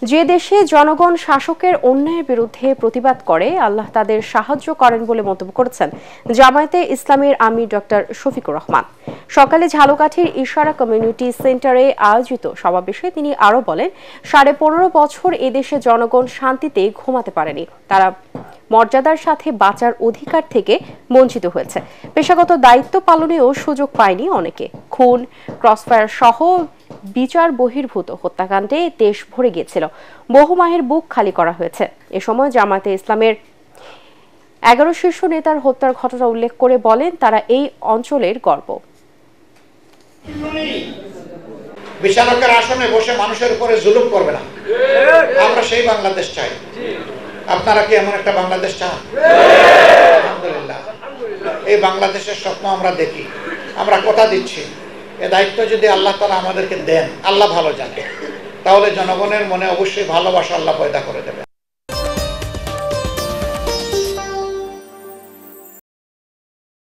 যে দেশে জনগণ শাসকের অন্যায়ের বিরুদ্ধে প্রতিবাদ করে আল্লাহ তাদের সাহায্য করেন বলে মন্তব্য করেছেন জামায়াতে ইসলামীর আমির ডক্টর শফিকুর রহমান। সকালে ঝালকাঠির ইশারা কমিউনিটি সেন্টারে আয়োজিত সমাবেশে তিনি আরও বলেন, 15.5 বছর এদেশে জনগণ শান্তিতে ঘুমাতে পারেনি। তারা মর্যাদার সাথে বাঁচার অধিকার থেকে বঞ্চিত হয়েছে। পেশাগত দায়িত্ব পালনেও সুযোগ পায়নি অনেকে। খুন, ক্রসফায়ার সহ বিচার বহির্ভূত হত্যাকাণ্ডে দেশ ভরে গিয়েছিল। বহু মায়ের বুক খালি করা হয়েছে। এ সময় জামায়াতে ইসলামের 11 শীর্ষ নেতার হত্যার ঘটনা উল্লেখ করে বলেন, তারা এই অঞ্চলের গর্ব। বিচারকের আসনে বসে মানুষের উপরে জুলুম করবে না, আমরা সেই বাংলাদেশ চাই। আপনারা কি এমন একটা বাংলাদেশ চান? আলহামদুলিল্লাহ, এই বাংলাদেশের স্বপ্ন আমরা দেখি, আমরা কথা দিচ্ছি। এ দায়িত্ব যদি আল্লাহ তাআলা আমাদেরকে দেন, আল্লাহ ভালো জানে, তাহলে জনগণের মনে অবশ্যই ভালোবাসা আল্লাহ পয়দা করে দেবেন।